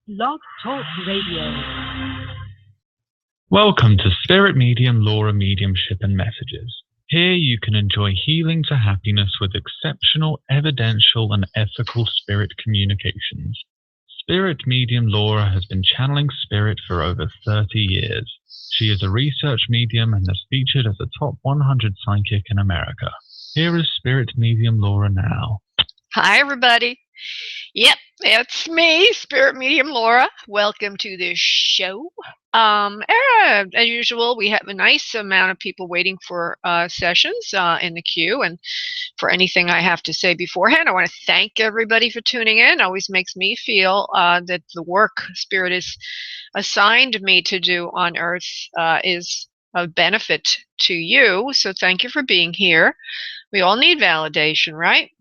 Blog Talk Radio. Welcome to Spirit Medium, Laura Mediumship and Messages. Here you can enjoy healing to happiness with exceptional, evidential and ethical spirit communications. Spirit Medium Laura has been channeling spirit for over 30 years. She is a research medium and has featured as a top 100 psychic in America. Here is Spirit Medium Laura now. Hi, everybody. Yep, it's me, Spirit Medium Laura. Welcome to the show. As usual, we have a nice amount of people waiting for sessions in the queue. And for anything I have to say beforehand, I want to thank everybody for tuning in. It always makes me feel that the work Spirit has assigned me to do on Earth is of benefit to you. So thank you for being here. We all need validation, right?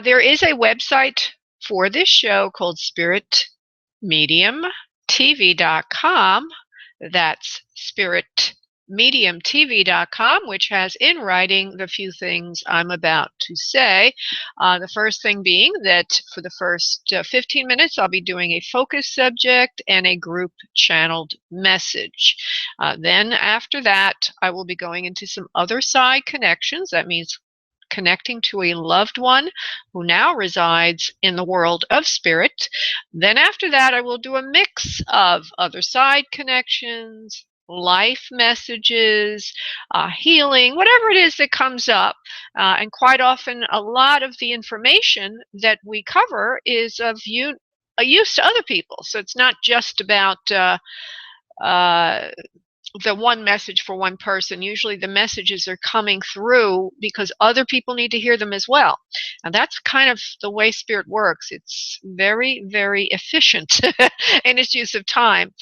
There is a website for this show called spiritmediumtv.com. That's spiritmediumtv.com, which has in writing the few things I'm about to say. The first thing being that for the first 15 minutes, I'll be doing a focus subject and a group channeled message. Then after that, I will be going into some other side connections. That means connecting to a loved one who now resides in the world of spirit. Then after that, I will do a mix of other side connections, life messages, healing, whatever it is that comes up. And quite often, a lot of the information that we cover is of use to other people. So it's not just about the one message for one person. Usually the messages are coming through because other people need to hear them as well. And that's kind of the way Spirit works. It's very, very efficient in its use of time.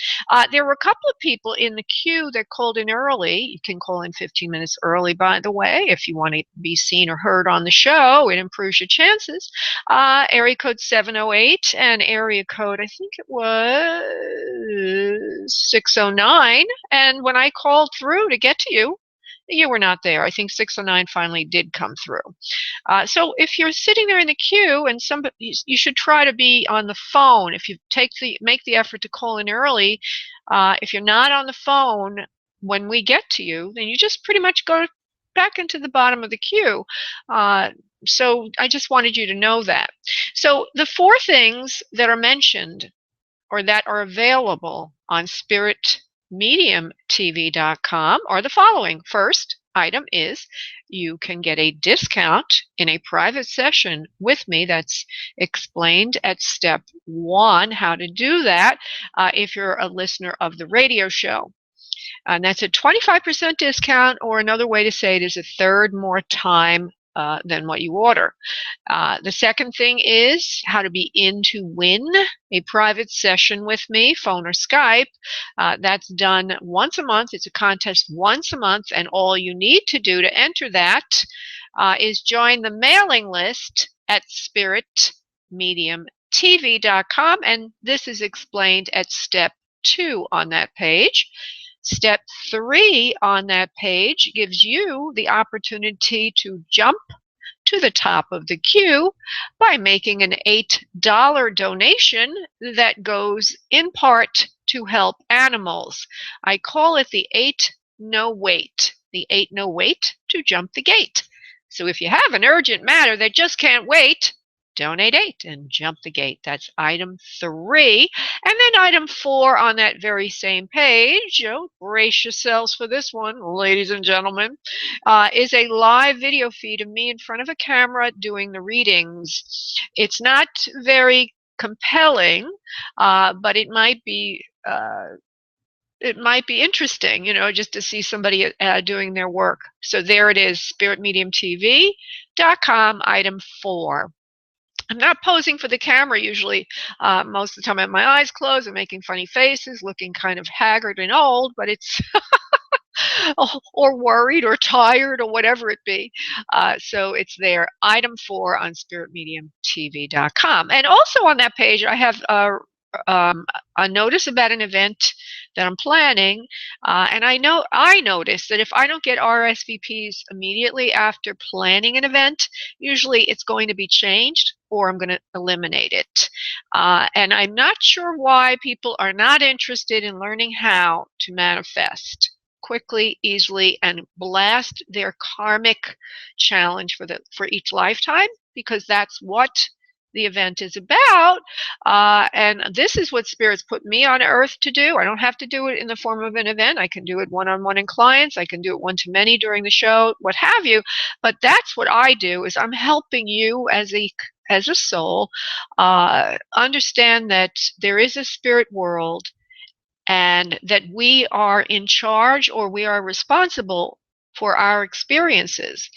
There were a couple of people in the queue that called in early. You can call in 15 minutes early, by the way, if you want to be seen or heard on the show. It improves your chances. Area code 708 and area code, I think it was 609. And when I called through to get to you, you were not there. I think 609 finally did come through. So if you're sitting there in the queue and somebody, you should try to be on the phone. If you make the effort to call in early, if you're not on the phone when we get to you, then you just pretty much go back into the bottom of the queue. So I just wanted you to know that. So the four things that are mentioned or that are available on spiritmediumtv.com are the following. First item is you can get a discount in a private session with me. That's explained at step 1, how to do that if you're a listener of the radio show. And that's a 25% discount, or another way to say it is a third more time than what you order. The second thing is how to be in to win a private session with me, phone or Skype. That's done once a month. It's a contest once a month, and all you need to do to enter that is join the mailing list at spiritmediumtv.com, and this is explained at step 2 on that page. Step 3 on that page gives you the opportunity to jump to the top of the queue by making an $8 donation that goes in part to help animals. I call it the 8 no wait. The 8 no wait to jump the gate. So if you have an urgent matter that just can't wait, donate 8 and jump the gate. That's item 3. And then item 4 on that very same page, brace yourselves for this one, ladies and gentlemen, is a live video feed of me in front of a camera doing the readings. It's not very compelling, but it might be interesting, just to see somebody doing their work. So there it is, spiritmediumtv.com, item 4. I'm not posing for the camera usually. Most of the time I have my eyes closed and making funny faces, looking kind of haggard and old, but it's or worried or tired or whatever it be. So it's there, item 4 on spiritmediumtv.com. And also on that page, I have a notice about an event that I'm planning, and I notice that if I don't get RSVPs immediately after planning an event, usually it's going to be changed or I'm going to eliminate it. And I'm not sure why people are not interested in learning how to manifest quickly, easily, and blast their karmic challenge for each lifetime, because that's what the event is about. And this is what Spirit's put me on earth to do. I don't have to do it in the form of an event. I can do it one-on-one in clients. I can do it one-to-many during the show, what have you. But that's what I do, is I'm helping you as a soul understand that there is a spirit world, and that we are in charge, or we are responsible for our experiences.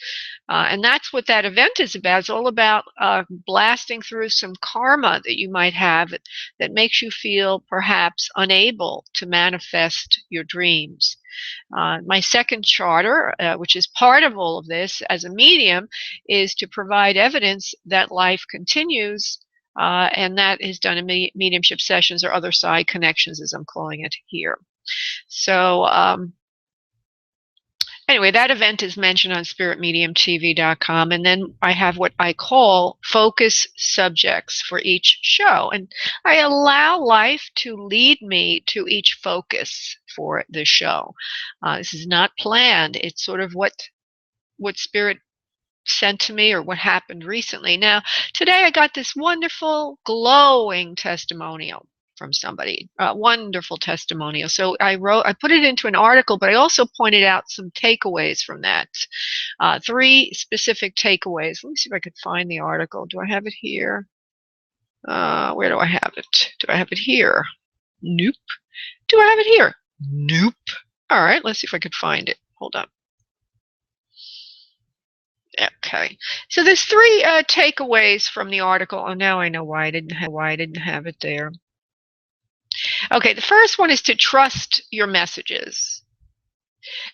And that's what that event is about. It's all about blasting through some karma that you might have that makes you feel perhaps unable to manifest your dreams. My second charter, which is part of all of this as a medium, is to provide evidence that life continues, and that is done in mediumship sessions, or other side connections, as I'm calling it here. So anyway, that event is mentioned on spiritmediumtv.com, and then I have what I call focus subjects for each show, and I allow life to lead me to each focus for the show. This is not planned. It's sort of what Spirit sent to me, or what happened recently. Now, today I got this wonderful, glowing testimonial from somebody, wonderful testimonial. So I put it into an article, but I also pointed out some takeaways from that. 3 specific takeaways. Let me see if I could find the article. Do I have it here? Where do I have it? Do I have it here? Nope. Do I have it here? Nope. All right, let's see if I could find it. Hold on. Okay, so there's 3 takeaways from the article. Oh, now I know why I didn't have it there. Okay, the first one is to trust your messages.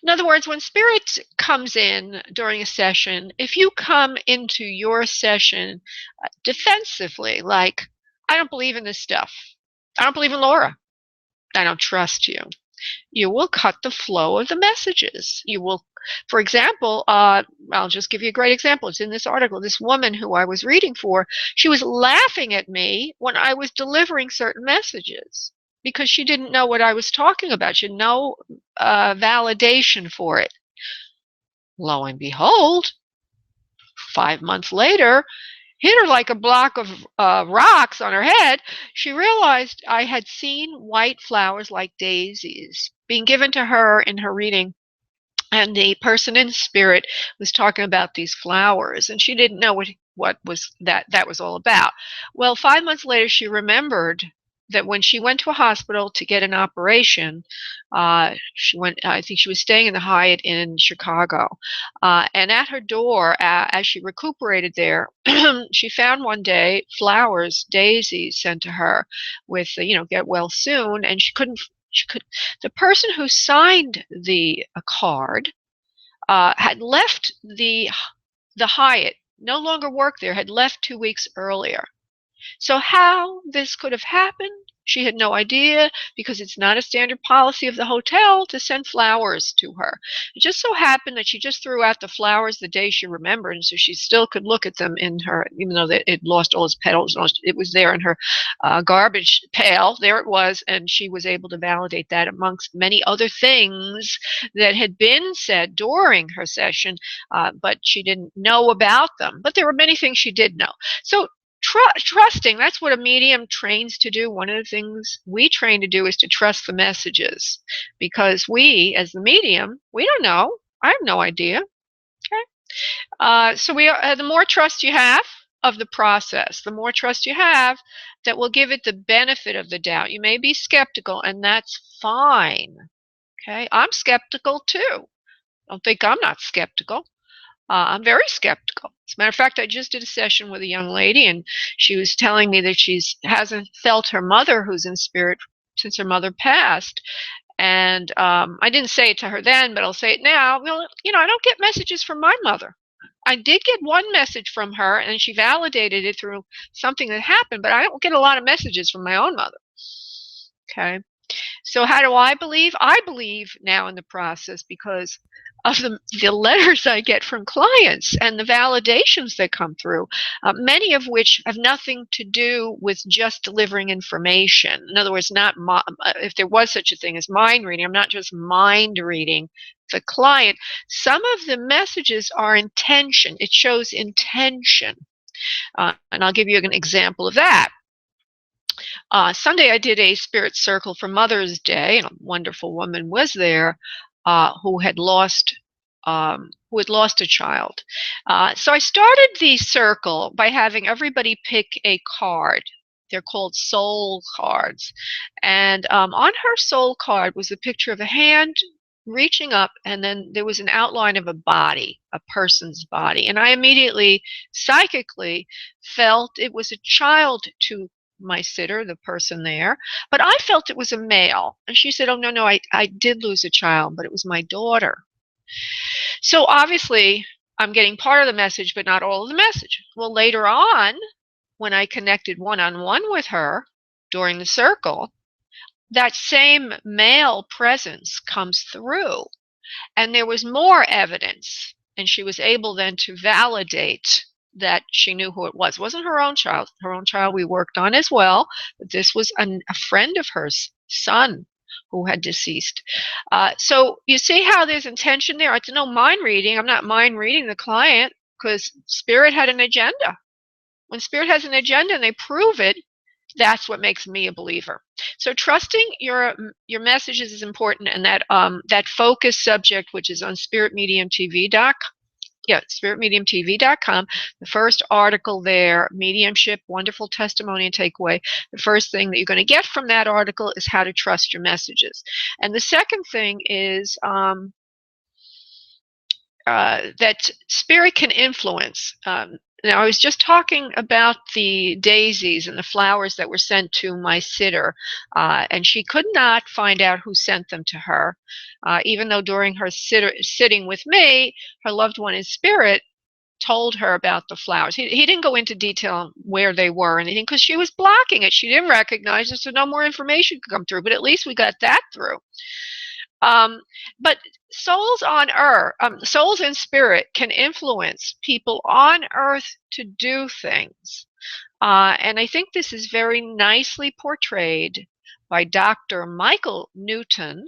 In other words, when Spirit comes in during a session, if you come into your session defensively, like, I don't believe in this stuff, I don't believe in Laura, I don't trust you, you will cut the flow of the messages. You will, for example, I'll just give you a great example. It's in this article. This woman who I was reading for, she was laughing at me when I was delivering certain messages, because she didn't know what I was talking about. She had no validation for it. Lo and behold, 5 months later, hit her like a block of rocks on her head. She realized I had seen white flowers like daisies being given to her in her reading, and the person in spirit was talking about these flowers, and she didn't know what was that was all about. Well, 5 months later, she remembered that when she went to a hospital to get an operation, she went. I think she was staying in the Hyatt in Chicago, and at her door, as she recuperated there, she found one day flowers, daisies, sent to her with, get well soon, and she couldn't. The person who signed the card had left the Hyatt, no longer worked there, had left 2 weeks earlier. So how this could have happened, she had no idea, because it's not a standard policy of the hotel to send flowers to her. It just so happened that she just threw out the flowers the day she remembered, and so she still could look at them in her, even though it lost all its petals, it was there in her garbage pail. There it was, and she was able to validate that amongst many other things that had been said during her session, but she didn't know about them. But there were many things she did know. So trusting, that's what a medium trains to do. One of the things we train to do is to trust the messages, because we, as the medium, we don't know. I have no idea. Okay. So the more trust you have of the process, the more trust you have, that will give it the benefit of the doubt. You may be skeptical, and that's fine. Okay. I'm skeptical too. Don't think I'm not skeptical. I'm very skeptical. As a matter of fact, I just did a session with a young lady, and she was telling me that she hasn't felt her mother, who's in spirit, since her mother passed. And I didn't say it to her then, but I'll say it now. Well, I don't get messages from my mother. I did get one message from her, and she validated it through something that happened, but I don't get a lot of messages from my own mother. Okay. So how do I believe? I believe now in the process because of the letters I get from clients and the validations that come through, many of which have nothing to do with just delivering information. In other words, not if there was such a thing as mind reading, I'm not just mind reading the client. Some of the messages are intention. It shows intention. And I'll give you an example of that. Sunday, I did a spirit circle for Mother's Day, and a wonderful woman was there who had lost a child. So I started the circle by having everybody pick a card. They're called soul cards, and on her soul card was a picture of a hand reaching up, and then there was an outline of a body, a person's body, and I immediately psychically felt it was a child to my sitter, the person there, but I felt it was a male. And she said, oh, no, I did lose a child, but it was my daughter. So obviously, I'm getting part of the message, but not all of the message. Well, later on, when I connected one-on-one with her during the circle, that same male presence comes through. And there was more evidence. And she was able then to validate that she knew who it was. It wasn't her own child. Her own child we worked on as well. But this was a friend of hers, son, who had deceased. So you see how there's intention there. It's no mind reading. I'm not mind reading the client because Spirit had an agenda. When Spirit has an agenda and they prove it, that's what makes me a believer. So trusting your messages is important, and that focus subject, which is on spiritmediumtv.com, the first article there, Mediumship, Wonderful Testimony and Takeaway. The first thing that you're going to get from that article is how to trust your messages. And the second thing is that Spirit can influence. Now, I was just talking about the daisies and the flowers that were sent to my sitter, and she could not find out who sent them to her, even though during her sitting with me, her loved one in spirit told her about the flowers. He didn't go into detail on where they were or anything because she was blocking it. She didn't recognize it, so no more information could come through, but at least we got that through. But souls on earth, souls in spirit can influence people on earth to do things. And I think this is very nicely portrayed by Dr. Michael Newton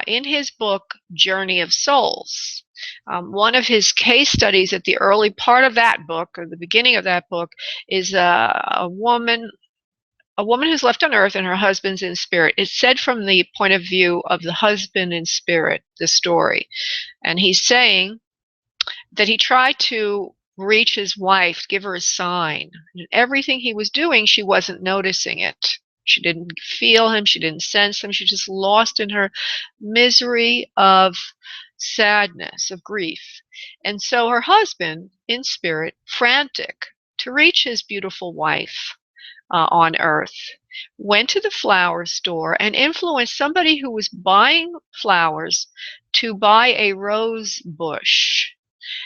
in his book, Journey of Souls. One of his case studies at the early part of that book, or the beginning of that book, is a woman who's left on earth and her husband's in spirit. It's said from the point of view of the husband in spirit, the story. And he's saying that he tried to reach his wife, give her a sign. And everything he was doing, she wasn't noticing it. She didn't feel him. She didn't sense him. She just lost in her misery of sadness, of grief. And so her husband, in spirit, frantic to reach his beautiful wife, on earth, went to the flower store and influenced somebody who was buying flowers to buy a rose bush.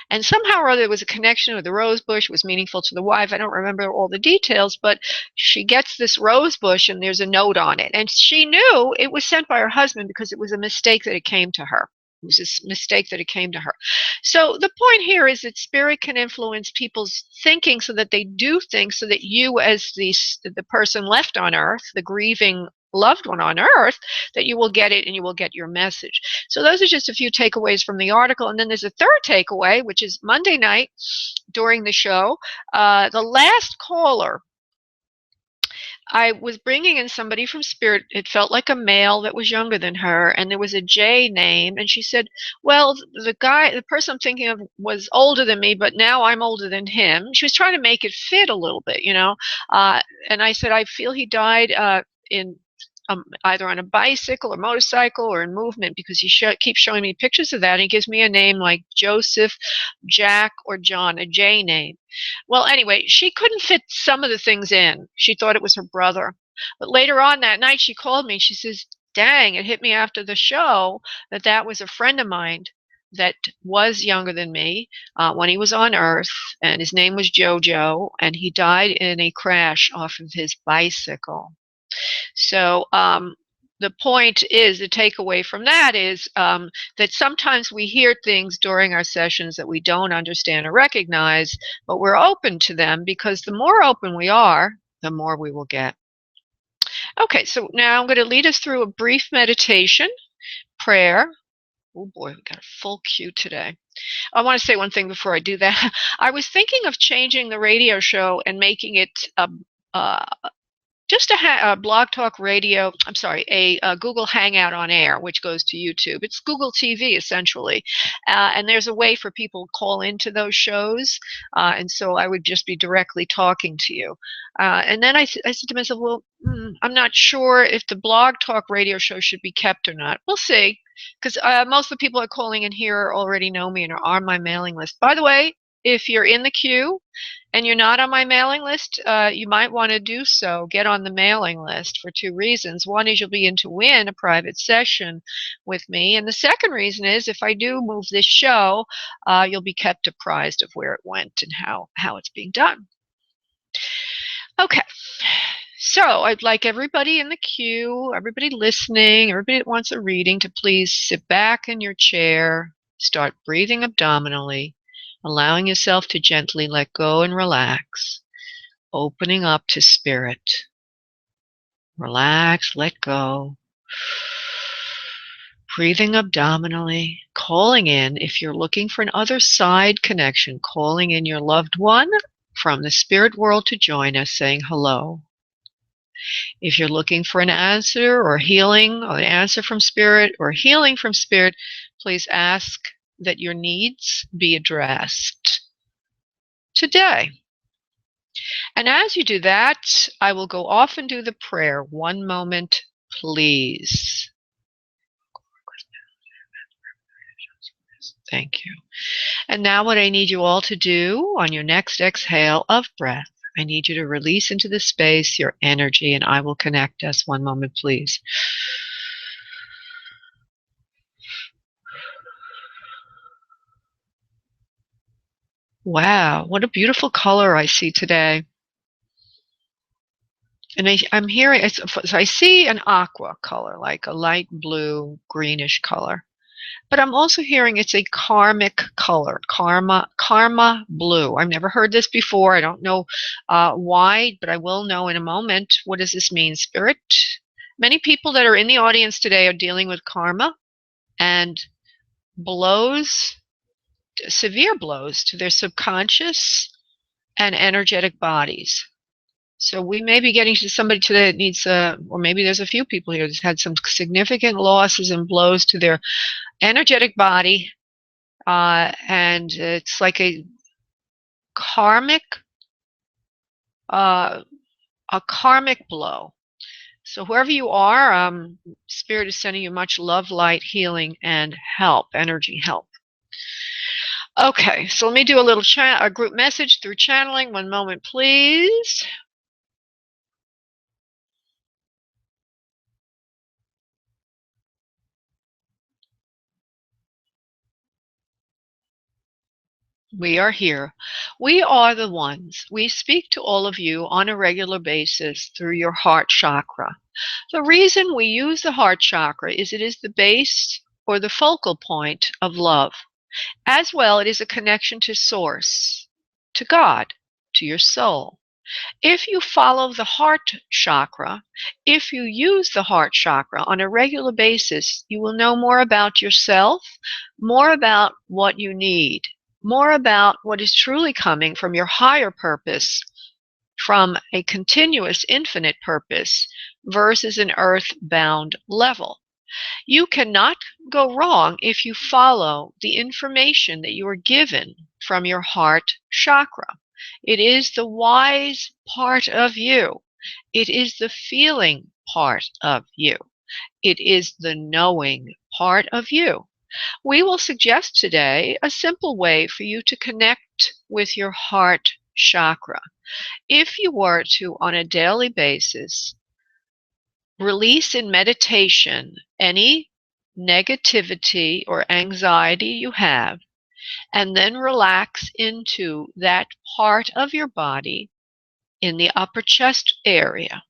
And somehow or other there was a connection with the rose bush. It was meaningful to the wife. I don't remember all the details, but she gets this rose bush and there's a note on it. And she knew it was sent by her husband because it was a mistake that it came to her. It was a mistake that it came to her. So the point here is that spirit can influence people's thinking so that they do things so that you, as the person left on earth, the grieving loved one on earth, that you will get it and you will get your message. So those are just a few takeaways from the article. And then there's a third takeaway, which is Monday night during the show. The last caller, I was bringing in somebody from spirit. It felt like a male that was younger than her, and there was a J name, and she said, well, the person I'm thinking of was older than me, but now I'm older than him. She was trying to make it fit a little bit, and I said, I feel he died in either on a bicycle or motorcycle or in movement, because he keeps showing me pictures of that. And he gives me a name like Joseph, Jack, or John, a J name. Well, anyway, she couldn't fit some of the things in. She thought it was her brother. But later on that night, she called me. She says, dang, it hit me after the show that was a friend of mine that was younger than me when he was on Earth, and his name was Jojo, and he died in a crash off of his bicycle. So the point is, the takeaway from that is that sometimes we hear things during our sessions that we don't understand or recognize, but we're open to them, because the more open we are, the more we will get. Okay, so now I'm going to lead us through a brief meditation, prayer. Oh boy, we got a full queue today. I want to say one thing before I do that. I was thinking of changing the radio show and making it uh, just a Blog Talk Radio, I'm sorry, a Google Hangout on Air, which goes to YouTube. It's Google TV, essentially. And there's a way for people to call into those shows. And so I would just be directly talking to you. And then I said to myself, well, I'm not sure if the Blog Talk Radio show should be kept or not. We'll see. Because most of the people that are calling in here already know me and are on my mailing list. By the way, if you're in the queue and you're not on my mailing list, you might want to do so. Get on the mailing list for two reasons. One is you'll be in to win a private session with me. And the second reason is, if I do move this show, you'll be kept apprised of where it went and how it's being done. Okay. So I'd like everybody in the queue, everybody listening, everybody that wants a reading, to please sit back in your chair, start breathing abdominally, allowing yourself to gently let go and relax, opening up to spirit. Relax, let go. Breathing abdominally, calling in, if you're looking for an other side connection, calling in your loved one from the spirit world to join us, saying hello. If you're looking for an answer or healing, or an answer from spirit or healing from spirit, please ask that your needs be addressed today. And as you do that, I will go off and do the prayer. One moment, please. Thank you. And now what I need you all to do on your next exhale of breath, I need you to release into the space your energy, and I will connect us. One moment, please. Wow, what a beautiful color I see today. And I'm hearing, so I see an aqua color, like a light blue, greenish color. But I'm also hearing it's a karmic color, karma blue. I've never heard this before. I don't know why, but I will know in a moment. What does this mean, Spirit? Many people that are in the audience today are dealing with karma and blows, severe blows to their subconscious and energetic bodies. So we may be getting to somebody today that needs, or maybe there's a few people here that's had some significant losses and blows to their energetic body, and it's like a karmic blow. So whoever you are, Spirit is sending you much love, light, healing, and help, energy help. Okay, so let me do a group message through channeling. One moment, please. We are here. We are the ones. We speak to all of you on a regular basis through your heart chakra. The reason we use the heart chakra is it is the base or the focal point of love. As well, it is a connection to source, to God, to your soul. If you follow the heart chakra, if you use the heart chakra on a regular basis, you will know more about yourself, more about what you need, more about what is truly coming from your higher purpose, from a continuous infinite purpose versus an earth-bound level. You cannot go wrong if you follow the information that you are given from your heart chakra. It is the wise part of you. It is the feeling part of you. It is the knowing part of you. We will suggest today a simple way for you to connect with your heart chakra. If you were to, on a daily basis, release in meditation any negativity or anxiety you have, and then relax into that part of your body in the upper chest area,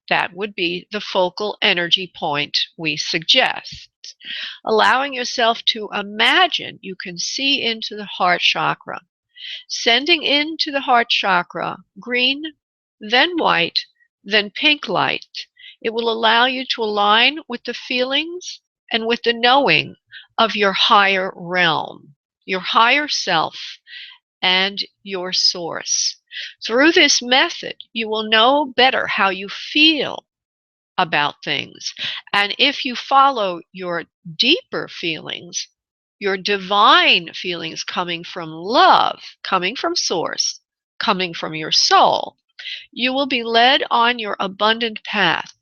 That would be the focal energy point we suggest. Allowing yourself to imagine you can see into the heart chakra, sending into the heart chakra green, then white, then pink light. It will allow you to align with the feelings and with the knowing of your higher realm, your higher self, and your source. Through this method, you will know better how you feel about things. And if you follow your deeper feelings, your divine feelings coming from love, coming from source, coming from your soul, you will be led on your abundant path.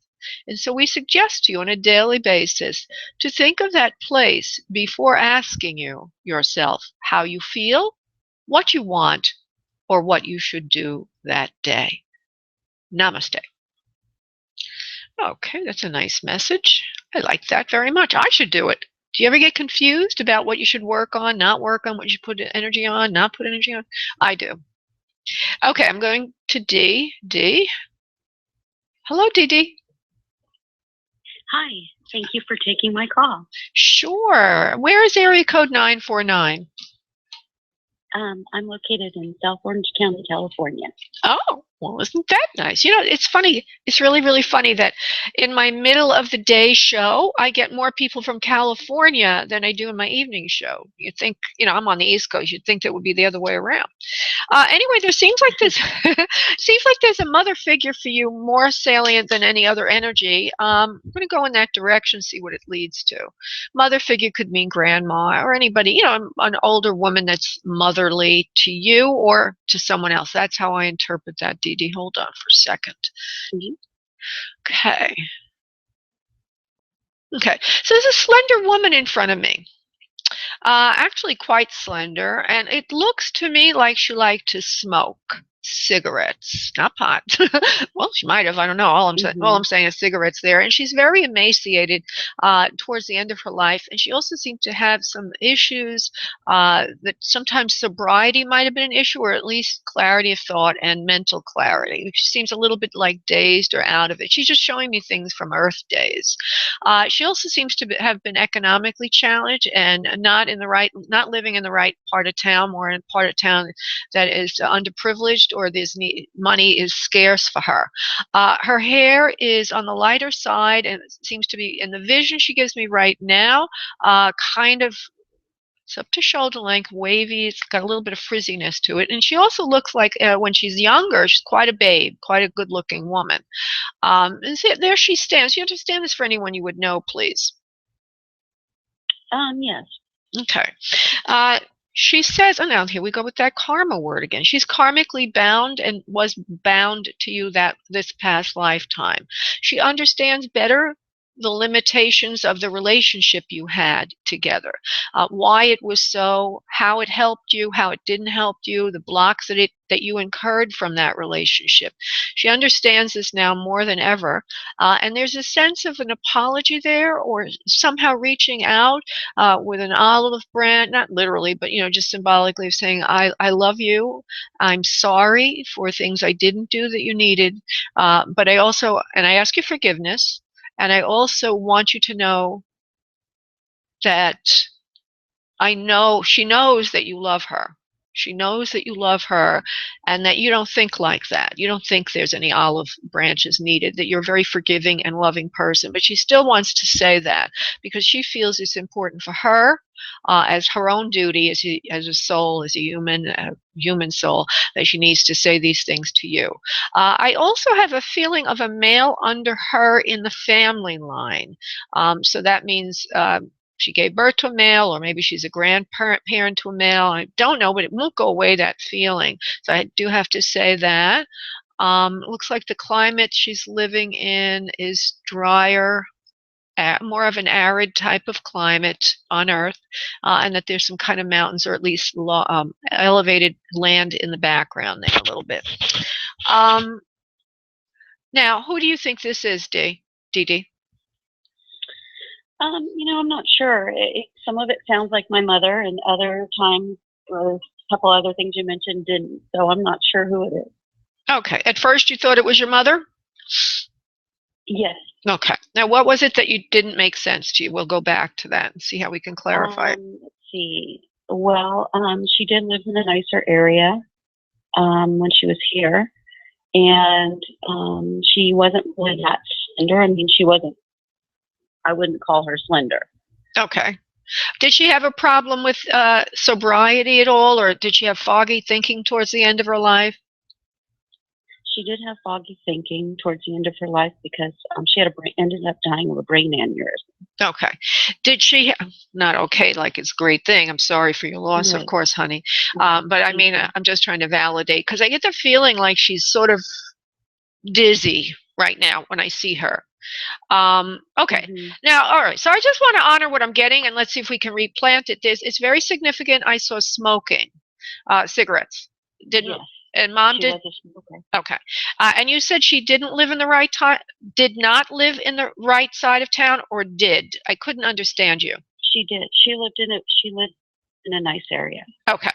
And so we suggest to you on a daily basis to think of that place before asking yourself how you feel, what you want, or what you should do that day. Namaste. Okay, that's a nice message. I like that very much. I should do it. Do you ever get confused about what you should work on, not work on, what you should put energy on, not put energy on? I do. Okay, I'm going to D. D. Hello, Dee Dee. Hi, thank you for taking my call. Sure. Where is area code 949? I'm located in South Orange County, California. Oh, well, isn't that nice? You know, it's funny. It's really, really funny that in my middle of the day show, I get more people from California than I do in my evening show. You'd think, I'm on the East Coast. You'd think that would be the other way around. Anyway, there seems like there's a mother figure for you more salient than any other energy. I'm going to go in that direction, see what it leads to. Mother figure could mean grandma or anybody, an older woman that's motherly to you or to someone else. That's how I interpret that, Dee Dee. Hold on for a second. Mm-hmm. Okay. Okay. So there's a slender woman in front of me. Actually quite slender, and it looks to me like she liked to smoke cigarettes, not pot. Well, she might have. I don't know. All I'm saying is cigarettes there, and she's very emaciated towards the end of her life, and she also seemed to have some issues that sometimes sobriety might have been an issue, or at least clarity of thought and mental clarity. She seems a little bit like dazed or out of it. She's just showing me things from Earth days. She also seems to have been economically challenged and not living in the right part of town, or in a part of town that is underprivileged, or money is scarce for her. Her hair is on the lighter side, and it seems to be, in the vision she gives me right now, kind of, it's up to shoulder length, wavy. It's got a little bit of frizziness to it. And she also looks like, when she's younger, she's quite a babe, quite a good-looking woman. And so there she stands. You understand this for anyone you would know, please? Yes. Okay. She says, oh, now here we go with that karma word again. She's karmically bound and was bound to you this past lifetime. She understands better the limitations of the relationship you had together, why it was so, how it helped you, how it didn't help you, the blocks that you incurred from that relationship. She understands this now more than ever, and there's a sense of an apology there, or somehow reaching out with an olive branch, not literally, but just symbolically, of saying, I love you, I'm sorry for things I didn't do that you needed, but I ask you forgiveness. And I also want you to know that she knows that you love her. She knows that you love her and that you don't think like that. You don't think there's any olive branches needed, that you're a very forgiving and loving person. But she still wants to say that because she feels it's important for her as her own duty as a soul, as a human soul, that she needs to say these things to you. I also have a feeling of a male under her in the family line. So that means she gave birth to a male, or maybe she's a grandparent to a male. I don't know, but it won't go away, that feeling. So I do have to say that. It looks like the climate she's living in is drier, more of an arid type of climate on Earth, and that there's some kind of mountains, or at least elevated land in the background there a little bit. Now, who do you think this is, Dee Dee? I'm not sure. Some of it sounds like my mother, and other times, a couple other things you mentioned didn't. So I'm not sure who it is. Okay. At first, you thought it was your mother? Yes. Okay. Now, what was it that you didn't make sense to you? We'll go back to that and see how we can clarify it. Let's see. Well, she did live in a nicer area when she was here, and she wasn't really that slender. I mean, she wasn't. I wouldn't call her slender. Okay. Did she have a problem with sobriety at all, or did she have foggy thinking towards the end of her life? She did have foggy thinking towards the end of her life because she had ended up dying of a brain aneurysm. Okay. Did she, not okay, like it's a great thing. I'm sorry for your loss, Right. of course, honey. But I mean, I'm just trying to validate, because I get the feeling like she's sort of dizzy right now when I see her. Okay. Now, all right. So I just want to honor what I'm getting, and let's see if we can replant it. It's very significant. I saw smoking, cigarettes. Didn't. Yes. And Mom She did. was a smoker. Okay. And you said she didn't live in the right time, did not live in the right side of town, or did? I couldn't understand you. She did. She lived in a nice area. Okay.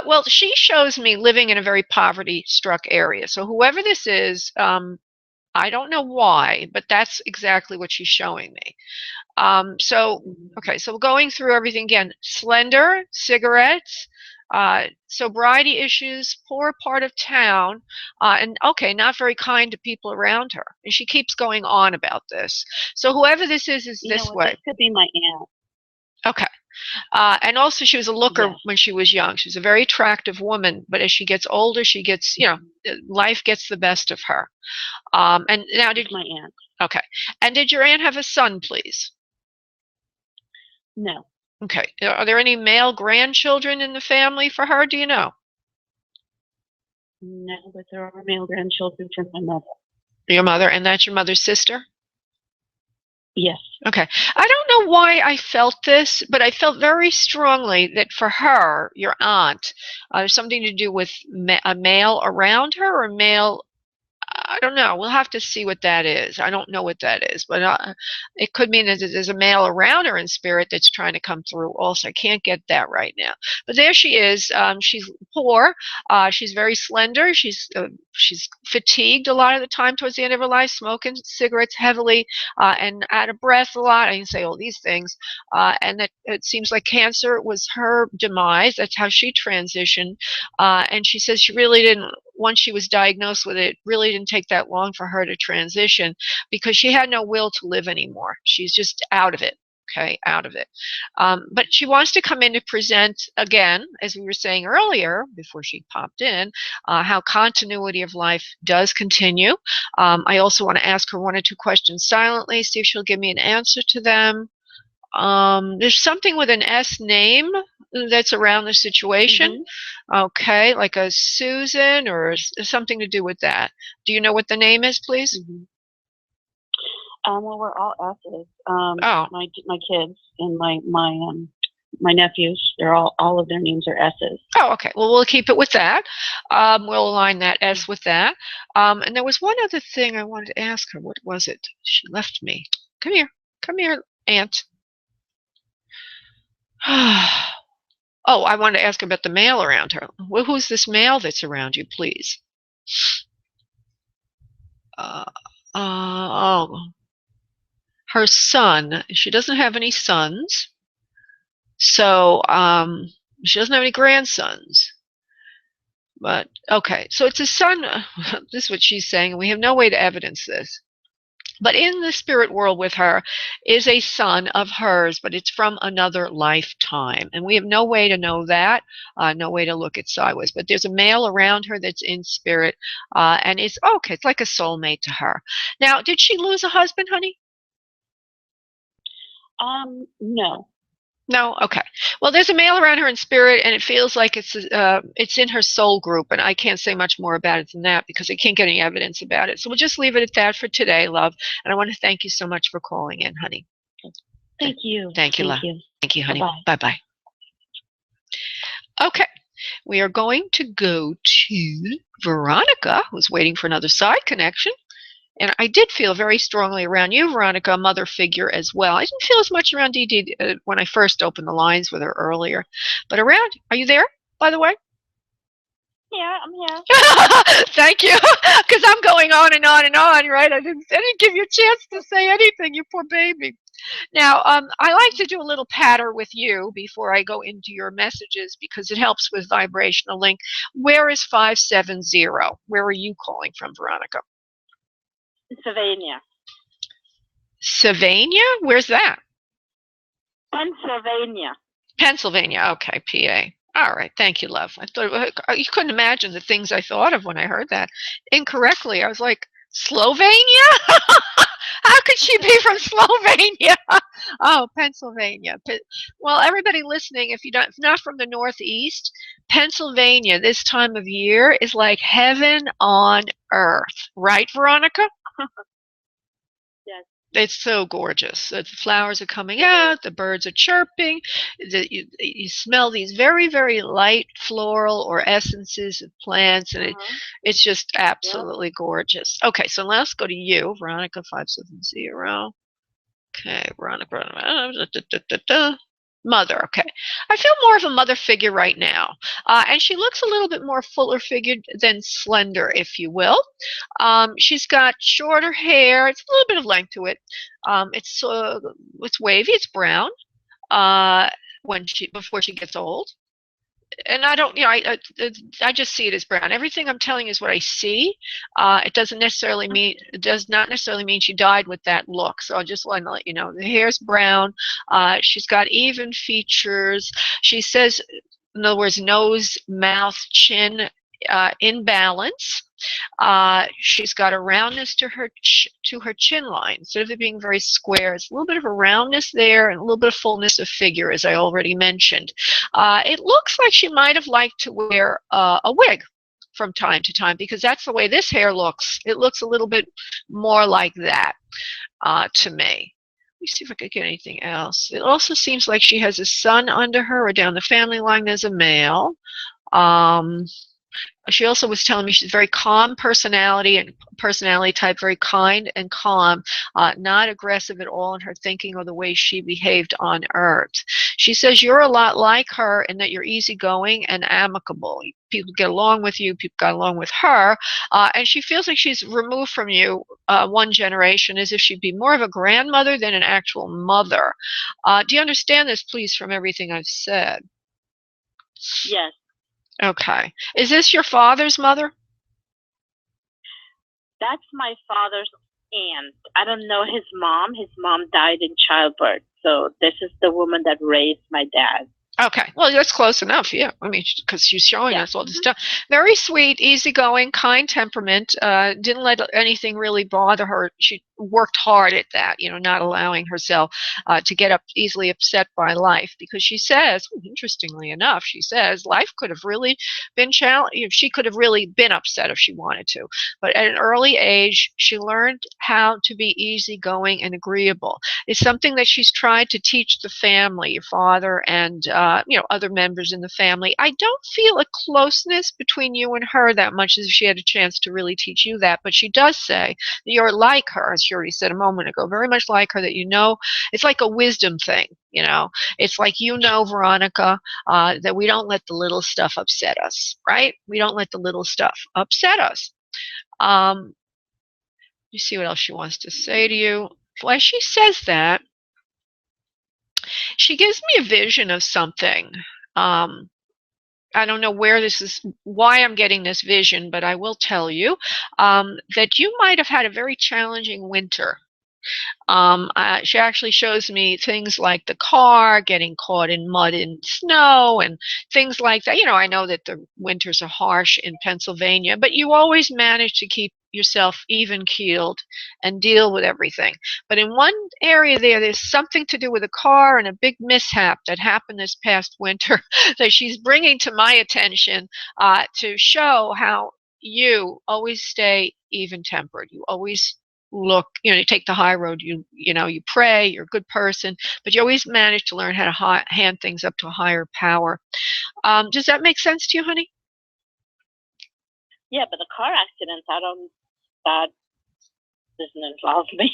Well, she shows me living in a very poverty-struck area. So whoever this is, I don't know why, but that's exactly what she's showing me. Okay, so going through everything again: slender, cigarettes, sobriety issues, poor part of town, and okay, not very kind to people around her. And she keeps going on about this. So whoever this is this way. This could be my aunt. Okay. And also she was a looker Yes. when she was young. She was a very attractive woman, but as she gets older, she gets, life gets the best of her. And now It's my aunt. Okay. And did your aunt have a son, please? No. Okay. Are there any male grandchildren in the family for her? Do you know? No, but there are male grandchildren from my mother. Your mother, and that's your mother's sister? Yes. Okay. I don't know why I felt this, but I felt very strongly that for her, your aunt, there's something to do with a male around her, or a male. I don't know. We'll have to see what that is. I don't know what that is, but it could mean that there's a male around her in spirit that's trying to come through also. I can't get that right now. But there she is. She's poor. She's very slender. She's fatigued a lot of the time towards the end of her life, smoking cigarettes heavily, and out of breath a lot. I can say all these things. And that it seems like cancer was her demise. That's how she transitioned. And she says she really didn't, once she was diagnosed with it, really didn't take that long for her to transition, because she had no will to live anymore. She's just out of it. Okay, out of it. But she wants to come in to present again, as we were saying earlier before she popped in, how continuity of life does continue. I also want to ask her one or two questions silently, see if she'll give me an answer to them. There's something with an S name that's around the situation. Okay, like a Susan or something to do with that. Do you know what the name is, please? Well, we're all S's. My kids and my nephews, they're all of their names are S's. Oh, okay. Well, we'll keep it with that. We'll align that S with that. And there was one other thing I wanted to ask her. What was it? She left me. Come here, Aunt. Oh, I wanted to ask about the male around her. Well, who's this male that's around you, please? Her son. She doesn't have any sons, so she doesn't have any grandsons. But okay, so it's a son. This is what she's saying, and we have no way to evidence this. But in the spirit world with her is a son of hers, but it's from another lifetime. And we have no way to know that, no way to look at sideways. But there's a male around her that's in spirit, and it's okay. It's like a soulmate to her. Now, did she lose a husband, honey? No. No? Okay. Well, there's a male around her in spirit, and it feels like it's in her soul group, and I can't say much more about it than that because I can't get any evidence about it. So we'll just leave it at that for today, love. And I want to thank you so much for calling in, honey. Thank you. Thank you, love. Thank you, honey. Bye-bye. Bye-bye. Okay. We are going to go to Veronica, who's waiting for another side connection. And I did feel very strongly around you, Veronica, a mother figure as well. I didn't feel as much around Dee Dee when I first opened the lines with her earlier. But around, are you there, by the way? here. I'm here. Thank you, because I'm going on and on and on, right? I didn't give you a chance to say anything, you poor baby. Now, I like to do a little patter with you before I go into your messages because it helps with vibrational link. Where is 570? Where are you calling from, Veronica? Pennsylvania. Savannah? Where's that? Pennsylvania. Pennsylvania. Okay, PA. All right. Thank you, love. I thought you couldn't imagine the things I thought of when I heard that incorrectly. I was like, Slovenia? How could she be from Slovenia? Oh, Pennsylvania. Well, everybody listening, if you're not from the Northeast, Pennsylvania this time of year is like heaven on earth. Right, Veronica? Yes. It's so gorgeous. The flowers are coming out, the birds are chirping, you smell these very, very light floral or essences of plants, and it's just absolutely gorgeous. Okay, so let's go to you, Veronica 570. Okay, Veronica. Mother, okay. I feel more of a mother figure right now. And she looks a little bit more fuller figured than slender, if you will. She's got shorter hair. It's a little bit of length to it. It's wavy. It's brown. Before she gets old. And I don't, I just see it as brown. Everything I'm telling you is what I see. It does not necessarily mean she died with that look. So I just want to let you know the hair's brown. She's got even features. She says, in other words, nose, mouth, chin in balance. She's got a roundness to her chin line. Instead of it being very square, it's a little bit of a roundness there and a little bit of fullness of figure, as I already mentioned. It looks like she might have liked to wear a wig from time to time because that's the way this hair looks. It looks a little bit more like that to me. Let me see if I could get anything else. It also seems like she has a son under her, or down the family line there's a male. She also was telling me she's very calm personality type, very kind and calm, not aggressive at all in her thinking or the way she behaved on Earth. She says you're a lot like her in that you're easygoing and amicable. People get along with you, people got along with her, and she feels like she's removed from you one generation, as if she'd be more of a grandmother than an actual mother. Do you understand this, please, from everything I've said? Yes. Okay. Is this your father's mother? That's my father's aunt. I don't know his mom. His mom died in childbirth. So this is the woman that raised my dad. Okay. Well, that's close enough. Yeah. I mean, because she's showing us all this stuff. Very sweet, easygoing, kind temperament. Didn't let anything really bother her. She worked hard at that, not allowing herself to get easily upset by life, because she says, interestingly enough, she says life could have really been challenging. She could have really been upset if she wanted to. But at an early age, she learned how to be easygoing and agreeable. It's something that she's tried to teach the family, your father and other members in the family. I don't feel a closeness between you and her that much as if she had a chance to really teach you that. But she does say that you're like her, as she already said a moment ago, very much like her, that it's like a wisdom thing. It's like, Veronica, that we don't let the little stuff upset us, right? We don't let the little stuff upset us. You see what else she wants to say to you. Well, she says that, she gives me a vision of something. I don't know why I'm getting this vision, but I will tell you that you might have had a very challenging winter. She actually shows me things like the car getting caught in mud and snow and things like that. I know that the winters are harsh in Pennsylvania, but you always manage to keep yourself even-keeled and deal with everything. But in one area there's something to do with a car and a big mishap that happened this past winter that she's bringing to my attention to show how you always stay even-tempered. You always look, you take the high road, you pray, you're a good person, but you always manage to learn how to hand things up to a higher power. Does that make sense to you, honey? Yeah, but the car accident, that doesn't involve me.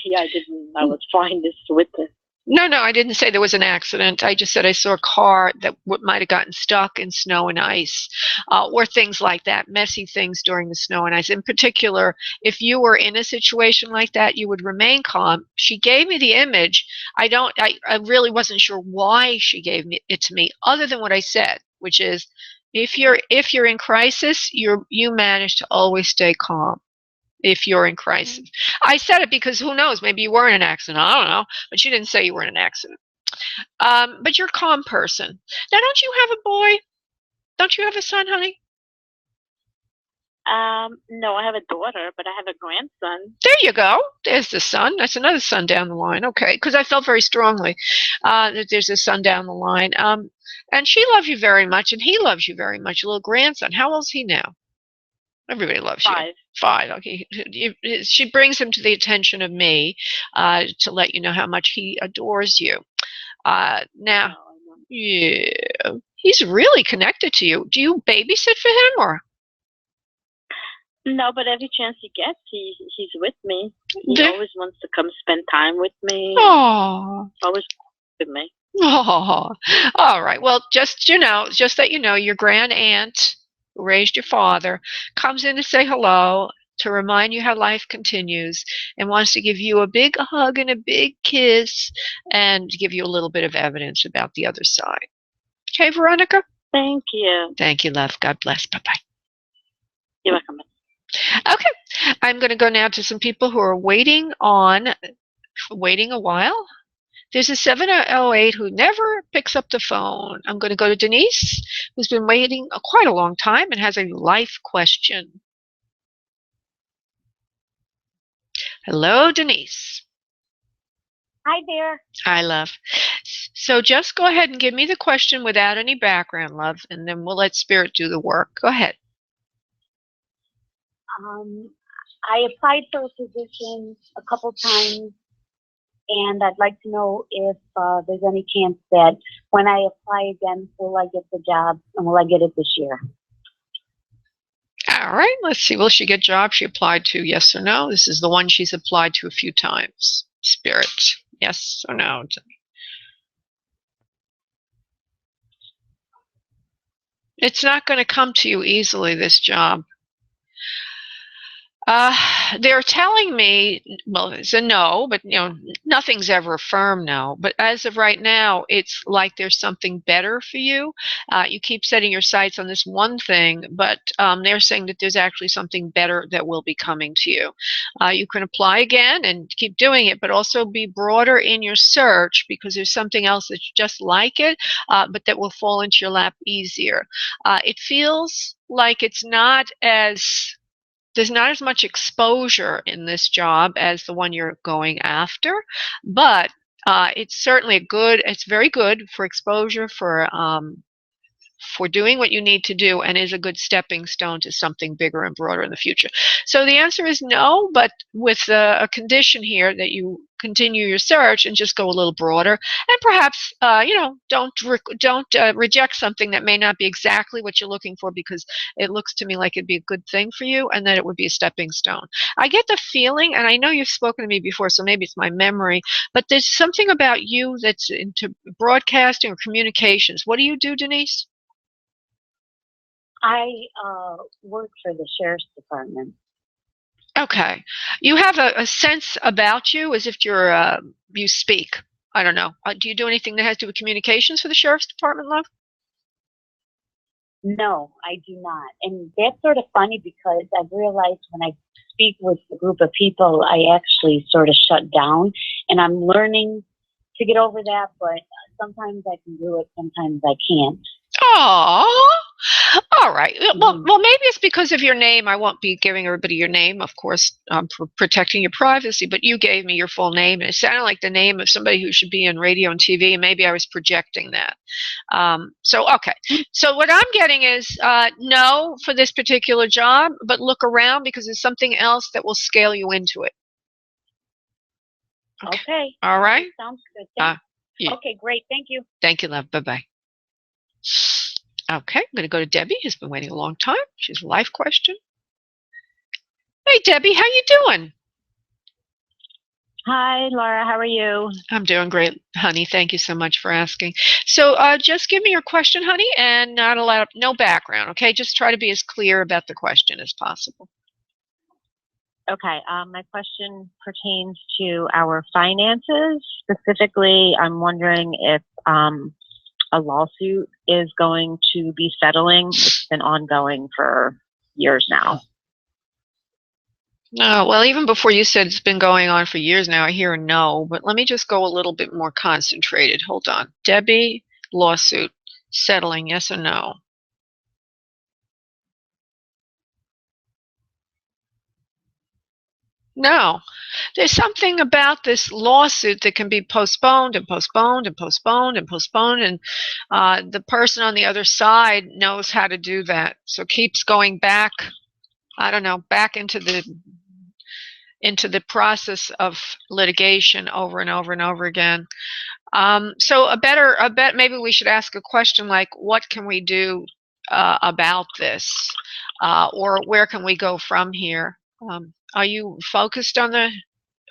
I was fine this winter. No, no, I didn't say there was an accident. I just said I saw a car that might have gotten stuck in snow and ice, or things like that, messy things during the snow and ice. In particular, if you were in a situation like that, you would remain calm. She gave me the image. I really wasn't sure why she gave it to me, other than what I said, which is, if you're in crisis, you manage to always stay calm. If you're in crisis. I said it because who knows, maybe you were in an accident. I don't know, but she didn't say you were in an accident. But you're a calm person. Now, don't you have a boy? Don't you have a son, honey? No, I have a daughter, but I have a grandson. There you go. There's the son. That's another son down the line. Okay, because I felt very strongly that there's a son down the line. And she loves you very much, and he loves you very much. A little grandson. How old is he now? Everybody loves you. 5. 5. Okay. She brings him to the attention of me to let you know how much he adores you. Now, yeah, he's really connected to you. Do you babysit for him, or? No, but every chance he gets, he's with me. He always wants to come spend time with me. Oh. Always with me. Oh. All right. Well, just that you know, your grand aunt who raised your father comes in to say hello, to remind you how life continues, and wants to give you a big hug and a big kiss, and give you a little bit of evidence about the other side. Okay, Veronica? Thank you. Thank you, love. God bless. Bye-bye. You're welcome. Okay. I'm going to go now to some people who are waiting a while. There's a 708 who never picks up the phone. I'm going to go to Denise, who's been waiting quite a long time and has a life question. Hello, Denise. Hi there. Hi, love. So just go ahead and give me the question without any background, love, and then we'll let Spirit do the work. Go ahead. I applied for a position a couple times, and I'd like to know if there's any chance that when I apply again, will I get the job, and will I get it this year? All right, let's see. Will she get job she applied to, yes or no? This is the one she's applied to a few times. Spirit, yes or no? It's not going to come to you easily, this job. They're telling me, well, it's a no, but nothing's ever a firm no. But as of right now, it's like there's something better for you. You keep setting your sights on this one thing, but they're saying that there's actually something better that will be coming to you. You can apply again and keep doing it, but also be broader in your search, because there's something else that's just like it, but that will fall into your lap easier. It feels like there's not as much exposure in this job as the one you're going after, but it's certainly it's very good for exposure, for doing what you need to do, and is a good stepping stone to something bigger and broader in the future. So the answer is no, but with a condition here that you continue your search and just go a little broader, and perhaps don't reject something that may not be exactly what you're looking for, because it looks to me like it'd be a good thing for you, and that it would be a stepping stone. I get the feeling, and I know you've spoken to me before, so maybe it's my memory, but there's something about you that's into broadcasting or communications. What do you do, Denise? I work for the sheriff's department. Okay. You have a sense about you as if you speak. I don't know. Do you do anything that has to do with communications for the sheriff's department, love? No, I do not. And that's sort of funny, because I've realized when I speak with a group of people, I actually sort of shut down, and I'm learning to get over that, but sometimes I can do it, sometimes I can't. Oh, all right. Well, maybe it's because of your name. I won't be giving everybody your name, of course, for protecting your privacy, but you gave me your full name, and it sounded like the name of somebody who should be in radio and TV, and maybe I was projecting that. Okay. So what I'm getting is no for this particular job, but look around, because there's something else that will scale you into it. Okay. All right. Sounds good. Yeah. Okay, great. Thank you. Thank you, love. Bye-bye. Okay, I'm going to go to Debbie, who's been waiting a long time. She's a life question. Hey, Debbie, how you doing? Hi, Laura. How are you? I'm doing great, honey. Thank you so much for asking. So just give me your question, honey, and no background, okay? Just try to be as clear about the question as possible. Okay. My question pertains to our finances. Specifically, I'm wondering if a lawsuit is going to be settling. It's been ongoing for years now. No, well, even before you said it's been going on for years now, I hear a no, but let me just go a little bit more concentrated. Hold on. Debbie, lawsuit, settling, yes or no? No. There's something about this lawsuit that can be postponed and postponed and postponed and postponed, and the person on the other side knows how to do that. So keeps going back, I don't know, back into the process of litigation over and over and over again. So maybe we should ask a question like, what can we do about this, or where can we go from here? Are you focused on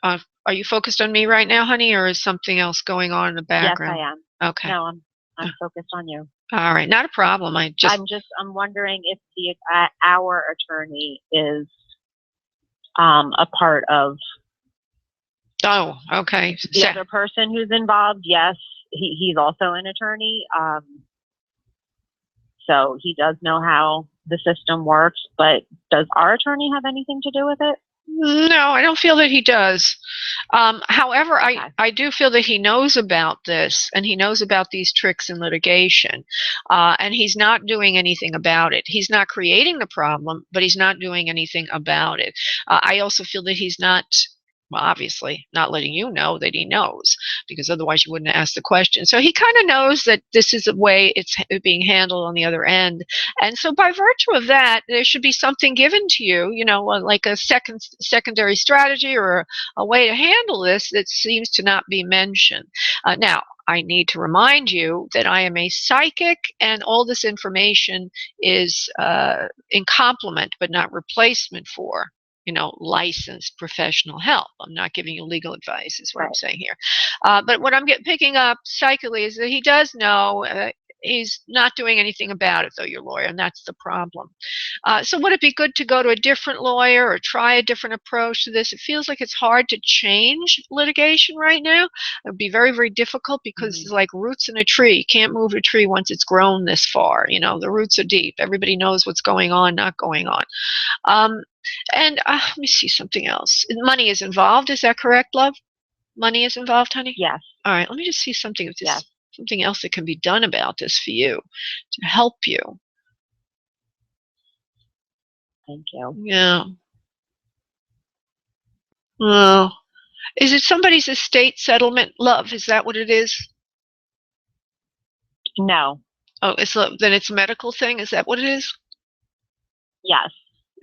are you focused on me right now, honey, or is something else going on in the background? Yes, I am. Okay. No, I'm focused on you. All right, not a problem. I'm wondering if our attorney is a part of. Oh, okay. The other person who's involved, yes, he's also an attorney. So he does know how the system works, but does our attorney have anything to do with it? No, I don't feel that he does. However, Okay. I do feel that he knows about this, and he knows about these tricks in litigation, and he's not doing anything about it. He's not creating the problem, but he's not doing anything about it. I also feel that he's not, well, obviously, not letting you know that he knows, because otherwise you wouldn't ask the question. So he kind of knows that this is the way it's being handled on the other end. And so by virtue of that, there should be something given to you, like a secondary strategy or a way to handle this that seems to not be mentioned. Now, I need to remind you that I am a psychic, and all this information is in complement but not replacement for licensed professional help. I'm not giving you legal advice, is what I'm saying here. But what I'm picking up psychically is that he does know. He's not doing anything about it, though, your lawyer, and that's the problem. So would it be good to go to a different lawyer or try a different approach to this? It feels like it's hard to change litigation right now. It would be very, very difficult because it's like roots in a tree. You can't move a tree once it's grown this far. The roots are deep. Everybody knows what's going on, not going on. And let me see something else. Money is involved. Is that correct, love? Money is involved, honey? Yes. All right. Let me just see something. Something else that can be done about this for you to help you. Thank you. Yeah. Well, is it somebody's estate settlement, love? Is that what it is? No. Oh, then it's a medical thing. Is that what it is? Yes.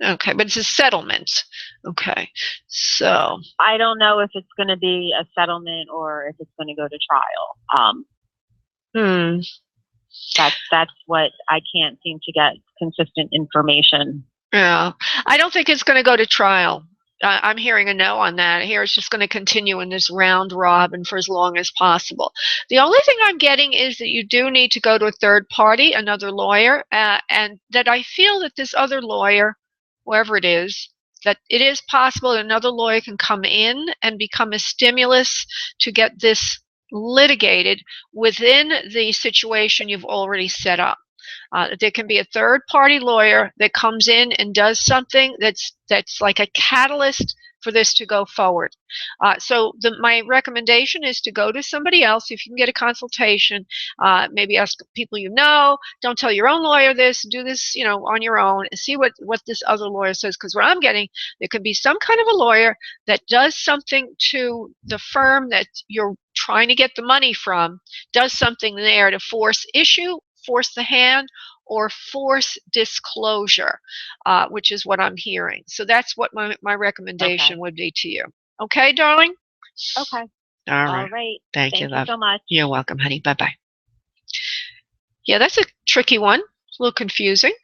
Okay, but it's a settlement. Okay, so I don't know if it's going to be a settlement or if it's going to go to trial. That's what I can't seem to get consistent information. Yeah, I don't think it's going to go to trial. I'm hearing a no on that. Here it's just going to continue in this round robin for as long as possible. The only thing I'm getting is that you do need to go to a third party, another lawyer, and that I feel that this other lawyer, whoever it is, that it is possible that another lawyer can come in and become a stimulus to get this litigated within the situation you've already set up. There can be a third-party lawyer that comes in and does something that's like a catalyst for this to go forward. So my recommendation is to go to somebody else. If you can get a consultation, maybe ask people you know. Don't tell your own lawyer this. Do this, on your own, and see what this other lawyer says. Because what I'm getting, there could be some kind of a lawyer that does something to the firm that you're trying to get the money from, does something there to force the hand, or force disclosure, which is what I'm hearing. So that's what my recommendation would be to you. Okay, darling? Okay. All right. Thank you, love. So much. You're welcome, honey. Bye-bye. Yeah, that's a tricky one. It's a little confusing.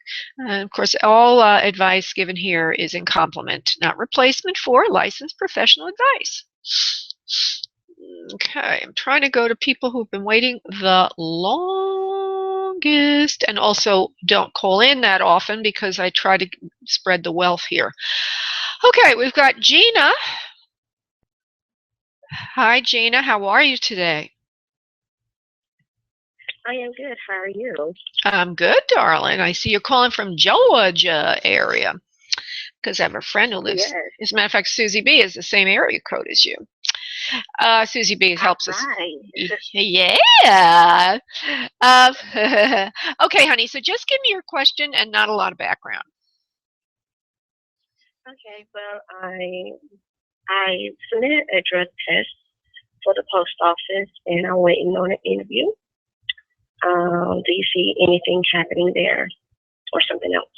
Of course, all advice given here is in complement, not replacement for licensed professional advice. Okay, I'm trying to go to people who've been waiting the longest, and also don't call in that often because I try to spread the wealth here. Okay, we've got Gina. Hi, Gina. How are you today? I am good. How are you? I'm good, darling. I see you're calling from Georgia area because I have a friend who lives. Yes. As a matter of fact, Susie B is the same area code as you. Susie B helps us. Hi. Yeah. Okay, honey. So just give me your question and not a lot of background. Okay. Well, I submitted a drug test for the post office, and I'm waiting on an interview. Do you see anything happening there, or something else?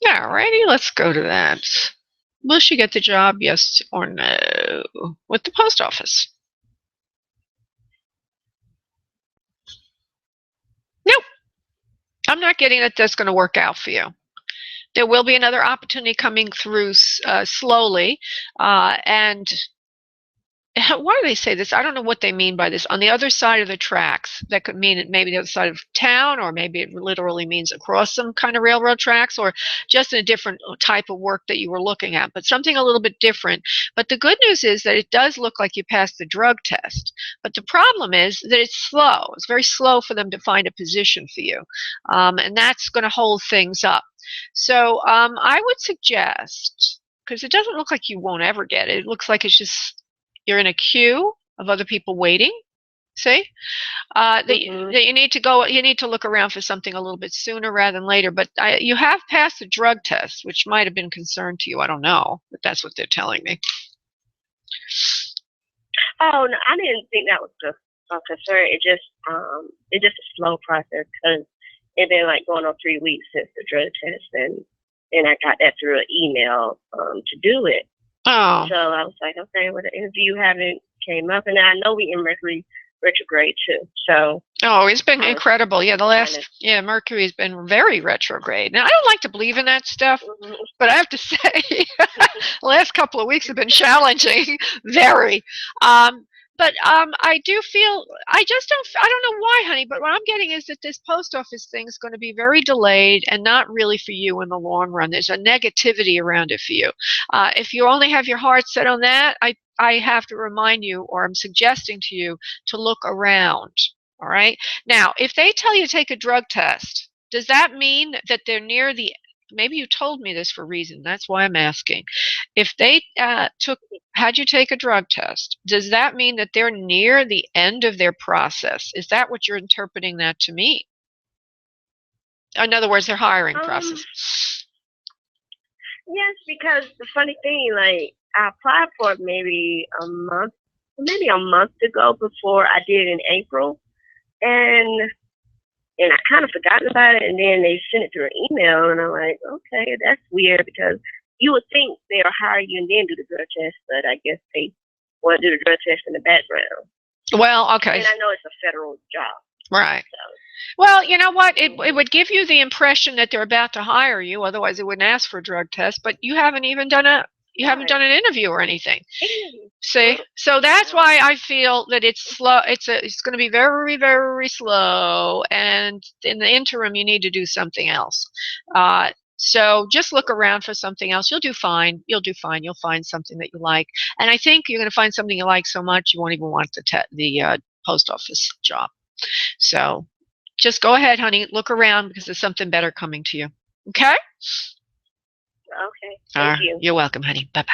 All righty. Let's go to that. Will she get the job? Yes or no? With the post office. Nope. I'm not getting that that's going to work out for you. There will be another opportunity coming through slowly, and why do they say this? I don't know what they mean by this. On the other side of the tracks, that could mean maybe the other side of town, or maybe it literally means across some kind of railroad tracks, or just in a different type of work that you were looking at, but something a little bit different. But the good news is that it does look like you passed the drug test. But the problem is that it's slow. It's very slow for them to find a position for you. And that's going to hold things up. So I would suggest, because it doesn't look like you won't ever get it. It looks like it's just you're in a queue of other people waiting. See, that you need to go. You need to look around for something a little bit sooner rather than later. But you have passed the drug test, which might have been concern to you. I don't know, but that's what they're telling me. Oh no, I didn't think that was a concern. It's just a slow process because it's been like going on 3 weeks since the drug test, and I got that through an email to do it. Oh. So I was like, okay, well, the interview haven't came up, and I know we in Mercury retrograde too. So. Oh, it's been incredible. Yeah, Mercury's been very retrograde. Now, I don't like to believe in that stuff, but I have to say, the last couple of weeks have been challenging, very. But I do feel, I don't know why, honey, but what I'm getting is that this post office thing is going to be very delayed and not really for you in the long run. There's a negativity around it for you. If you only have your heart set on that, I have to remind you, or I'm suggesting to you, to look around. All right? Now, if they tell you to take a drug test, does that mean that they're near the, maybe you told me this for a reason, that's why I'm asking. If they had you take a drug test, does that mean that they're near the end of their process? Is that what you're interpreting that to mean? In other words, their hiring process. Yes, because the funny thing, like, I applied for it maybe a month ago before I did in April, and I kind of forgot about it, and then they sent it through an email, and I'm like, okay, that's weird, because you would think they'll hire you and then do the drug test, but I guess they want to do the drug test in the background. Well, okay. And I know it's a federal job. Right. So. Well, you know what? It would give you the impression that they're about to hire you. Otherwise, they wouldn't ask for a drug test. But you haven't even done an interview or anything. See, so that's why I feel that it's slow. It's going to be very, very slow. And in the interim, you need to do something else. So just look around for something else. You'll do fine. You'll find something that you like. And I think you're going to find something you like so much you won't even want the post office job. So just go ahead, honey. Look around because there's something better coming to you. Okay? Okay. Thank you. You're welcome, honey. Bye-bye.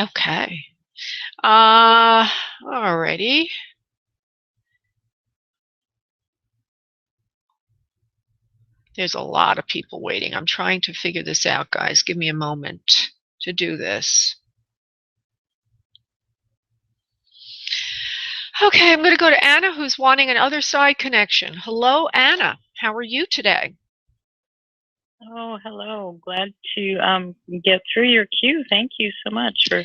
Okay. Alrighty. There's a lot of people waiting. I'm trying to figure this out, guys. Give me a moment to do this. Okay, I'm going to go to Anna, who's wanting an other side connection. Hello, Anna. How are you today? Oh, hello. Glad to get through your queue. Thank you so much for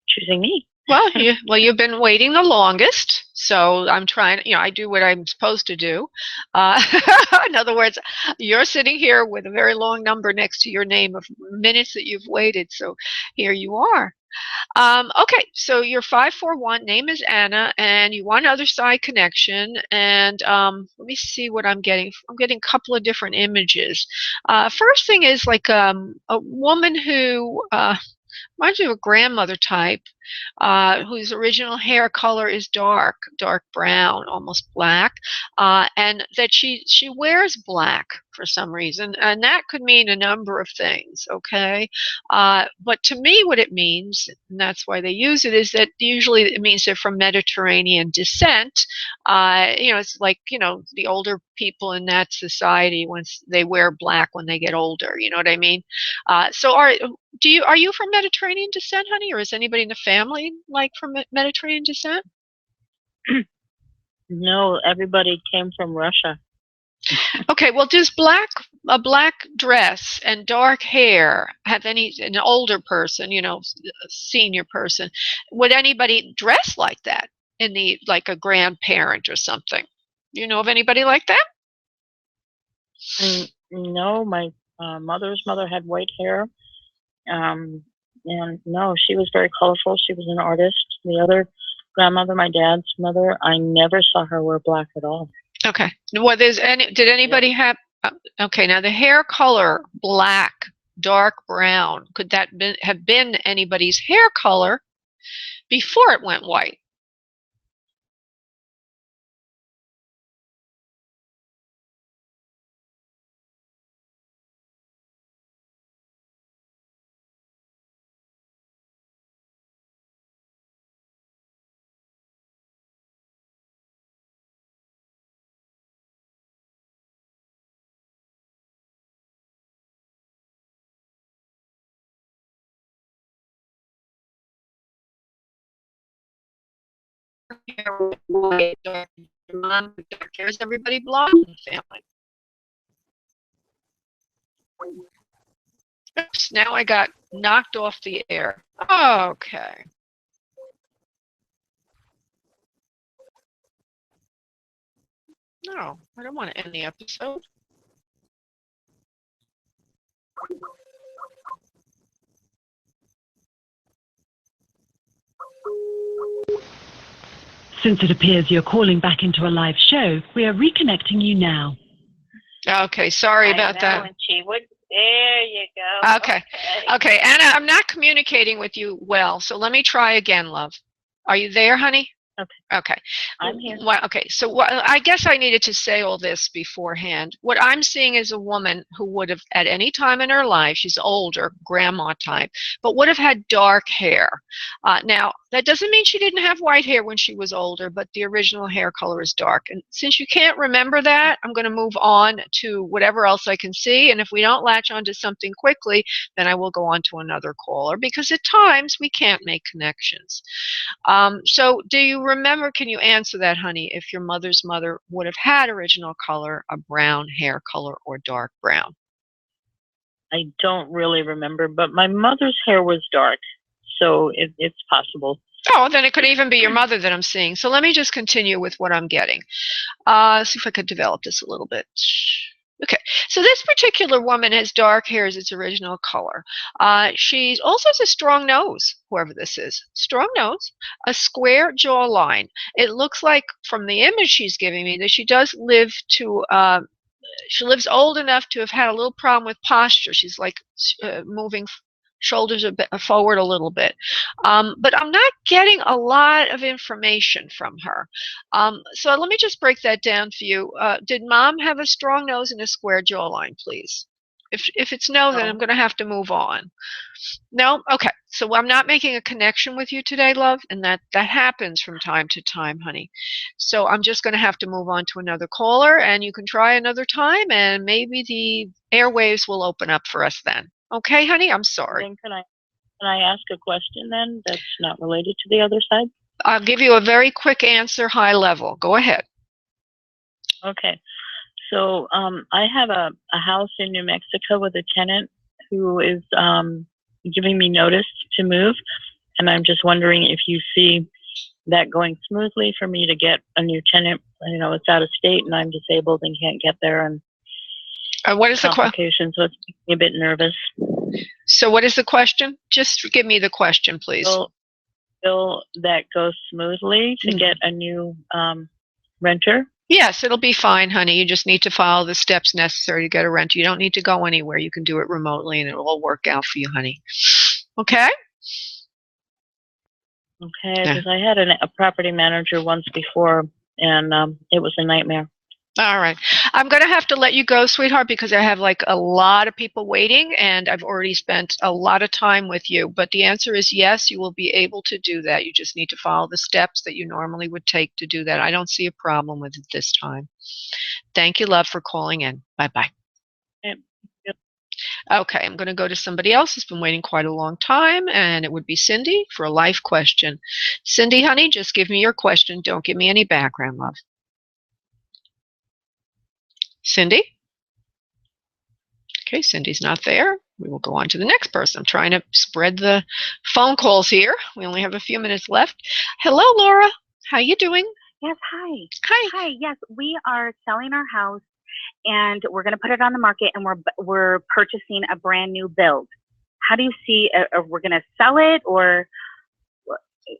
choosing me. Well, you've been waiting the longest, so I'm trying. I do what I'm supposed to do. In other words, you're sitting here with a very long number next to your name of minutes that you've waited. So here you are. Okay, so you're 541, name is Anna, and you want other side connection. And let me see what I'm getting. I'm getting a couple of different images. First thing is like a woman who reminds me of a grandmother type, whose original hair color is dark brown, almost black, and that she wears black for some reason, and that could mean a number of things. Okay, but to me, what it means, and that's why they use it, is that usually it means they're from Mediterranean descent. It's like the older people in that society, once they wear black when they get older. You know what I mean? So are you from Mediterranean descent, honey, or is anybody in the family like from Mediterranean descent? No, everybody came from Russia. Okay, well, does a black dress and dark hair have an older person, senior person, would anybody dress like that like a grandparent or something? Do you know of anybody like that? No, my mother's mother had white hair. And no, she was very colorful. She was an artist. The other grandmother, my dad's mother, I never saw her wear black at all. Okay. Well, did anybody have? Okay, now the hair color black, dark brown. Could that have been anybody's hair color before it went white? Dark hair. Is everybody blonde in the family? Oops, now I got knocked off the air. Okay. No, I don't want to end the episode. Since it appears you're calling back into a live show, we are reconnecting you now. Okay, sorry about that. There you go. Okay, Anna, I'm not communicating with you well, so let me try again, love. Are you there, honey? Okay. I'm here. Well, okay, so I guess I needed to say all this beforehand. What I'm seeing is a woman who would have, at any time in her life, she's older, grandma type, but would have had dark hair. Now, that doesn't mean she didn't have white hair when she was older, but the original hair color is dark. And since you can't remember that, I'm going to move on to whatever else I can see. And if we don't latch onto something quickly, then I will go on to another caller, because at times we can't make connections. So do you remember, can you answer that, honey, if your mother's mother would have had original color, a brown hair color, or dark brown? I don't really remember, but my mother's hair was dark, so it's possible. Oh, then it could even be your mother that I'm seeing. So let me just continue with what I'm getting. See if I could develop this a little bit. Okay, so this particular woman has dark hair as its original color. She also has a strong nose, whoever this is. Strong nose, a square jawline. It looks like from the image she's giving me that she does live to, she lives old enough to have had a little problem with posture. She's like moving shoulders a bit forward a little bit. But I'm not getting a lot of information from her. So let me just break that down for you. Did mom have a strong nose and a square jawline, please? If it's no, then I'm going to have to move on. No? Okay. So I'm not making a connection with you today, love, and that happens from time to time, honey. So I'm just going to have to move on to another caller, and you can try another time, and maybe the airwaves will open up for us then. Okay, honey? I'm sorry. Then can I ask a question then that's not related to the other side? I'll give you a very quick answer, high level. Go ahead. Okay. So I have a house in New Mexico with a tenant who is giving me notice to move, and I'm just wondering if you see that going smoothly for me to get a new tenant. You know, it's out of state and I'm disabled and can't get there, and What is the complications, so it's making me a bit nervous. So what is the question? Just give me the question, please. Will that go smoothly to get a new renter? Yes, it'll be fine, honey. You just need to follow the steps necessary to get a renter. You don't need to go anywhere. You can do it remotely, and it'll all work out for you, honey. Okay? Okay, because I had a property manager once before, and it was a nightmare. All right. I'm going to have to let you go, sweetheart, because I have like a lot of people waiting, and I've already spent a lot of time with you. But the answer is yes, you will be able to do that. You just need to follow the steps that you normally would take to do that. I don't see a problem with it this time. Thank you, love, for calling in. Bye-bye. Okay, I'm going to go to somebody else who's been waiting quite a long time, and it would be Cindy for a life question. Cindy, honey, just give me your question. Don't give me any background, love. Cindy? Okay, Cindy's not there. We will go on to the next person. I'm trying to spread the phone calls here. We only have a few minutes left. Hello, Laura. How you doing? Yes, hi. Hi. Hi, yes, we are selling our house and we're going to put it on the market, and we're purchasing a brand new build. How do you see, we're going to sell it, or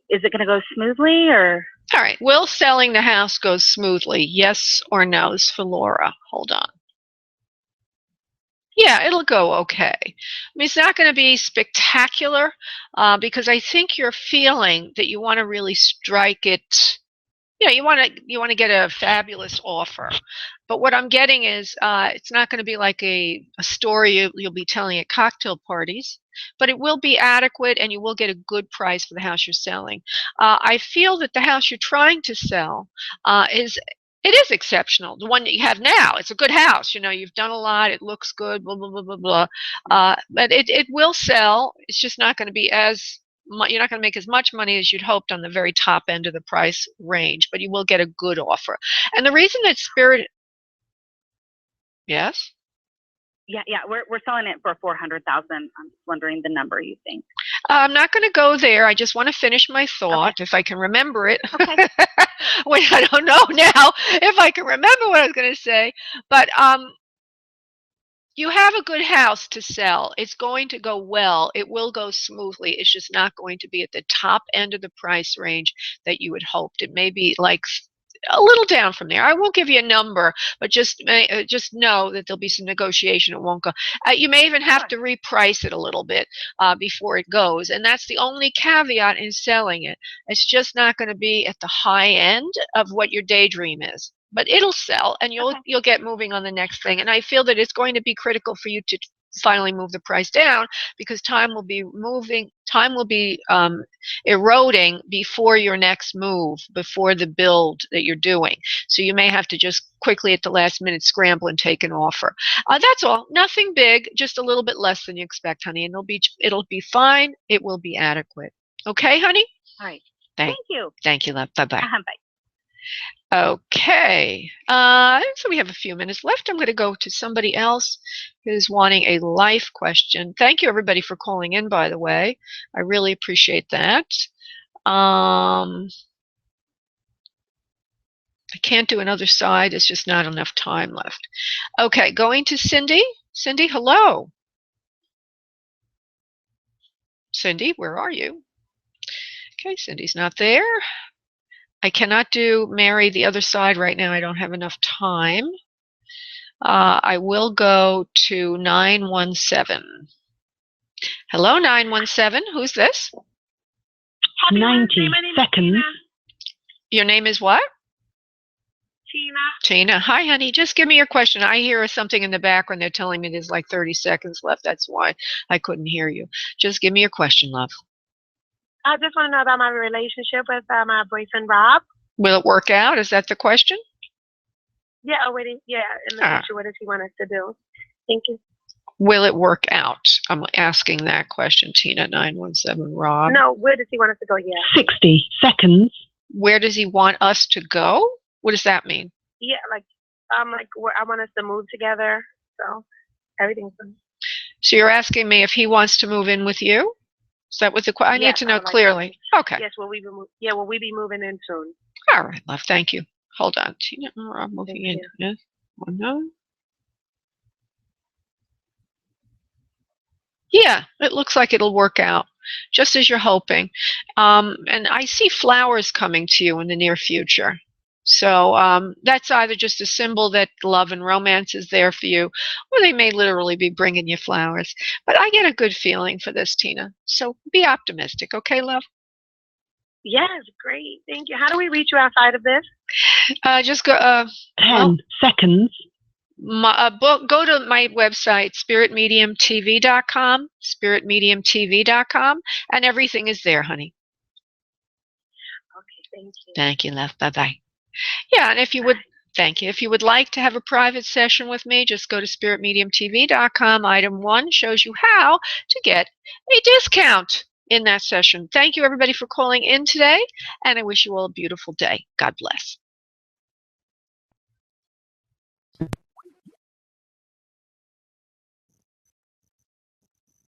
is it going to go smoothly, or? All right. Will selling the house go smoothly? Yes or no's for Laura? Hold on. Yeah, it'll go okay. I mean, it's not going to be spectacular because I think you're feeling that you want to really strike it. Yeah, you want to get a fabulous offer. But what I'm getting is it's not going to be like a story you'll be telling at cocktail parties, but it will be adequate, and you will get a good price for the house you're selling. I feel that the house you're trying to sell is exceptional. The one that you have now, it's a good house. You know, you've done a lot. It looks good. Blah blah blah blah blah. But it will sell. It's just not going to be as you're not going to make as much money as you'd hoped on the very top end of the price range, but you will get a good offer. And the reason that Spirit, yes, Yeah, we're selling it for $400,000. I'm just wondering the number you think. I'm not going to go there. I just want to finish my thought, if I can remember it. Okay. Wait, I don't know now if I can remember what I was going to say, but you have a good house to sell. It's going to go well. It will go smoothly. It's just not going to be at the top end of the price range that you had hoped. It may be like a little down from there. I won't give you a number, but just know that there'll be some negotiation. It won't go. You may even have to reprice it a little bit before it goes, and that's the only caveat in selling it. It's just not going to be at the high end of what your daydream is. But it'll sell, and you'll get moving on the next thing. And I feel that it's going to be critical for you to finally move the price down, because time will be eroding before your next move, before the build that you're doing. So you may have to just quickly at the last minute scramble and take an offer. That's all. Nothing big, just a little bit less than you expect, honey, and it'll be fine. It will be adequate. Okay, honey? All right. Thank you. Thank you, love. Bye-bye. Bye. Okay, so we have a few minutes left. I'm going to go to somebody else who's wanting a life question. Thank you, everybody, for calling in, by the way. I really appreciate that. I can't do another side. It's just not enough time left. Okay, going to Cindy. Cindy, hello. Cindy, where are you? Okay, Cindy's not there. I cannot do Mary the other side right now. I don't have enough time. I will go to 917. Hello, 917. Who's this? 90 seconds. Your name is what? Tina. Tina. Hi, honey. Just give me your question. I hear something in the background. They're telling me there's like 30 seconds left. That's why I couldn't hear you. Just give me your question, love. I just want to know about my relationship with my boyfriend, Rob. Will it work out? Is that the question? Yeah, in the future, what does he want us to do? Thank you. Will it work out? I'm asking that question, Tina. 917, Rob. No, where does he want us to go? Yeah. 60 seconds. Where does he want us to go? What does that mean? Yeah, I want us to move together. So everything's fine. So you're asking me if he wants to move in with you? Is that what the question? I need to know clearly. Okay. Yes, will we be moving in soon? All right, love. Thank you. Hold on. Tina, Rob moving in. Yes. 1 no. Yeah, it looks like it'll work out, just as you're hoping. And I see flowers coming to you in the near future. So that's either just a symbol that love and romance is there for you, or they may literally be bringing you flowers. But I get a good feeling for this, Tina. So be optimistic, okay, love? Yes, great. Thank you. How do we reach you outside of this? Just go. 10 seconds. Go to my website, spiritmediumtv.com, spiritmediumtv.com, and everything is there, honey. Okay, thank you. Thank you, love. Bye-bye. Yeah, and if you would, thank you. If you would like to have a private session with me, just go to spiritmediumtv.com. Item 1 shows you how to get a discount in that session. Thank you, everybody, for calling in today, and I wish you all a beautiful day. God bless.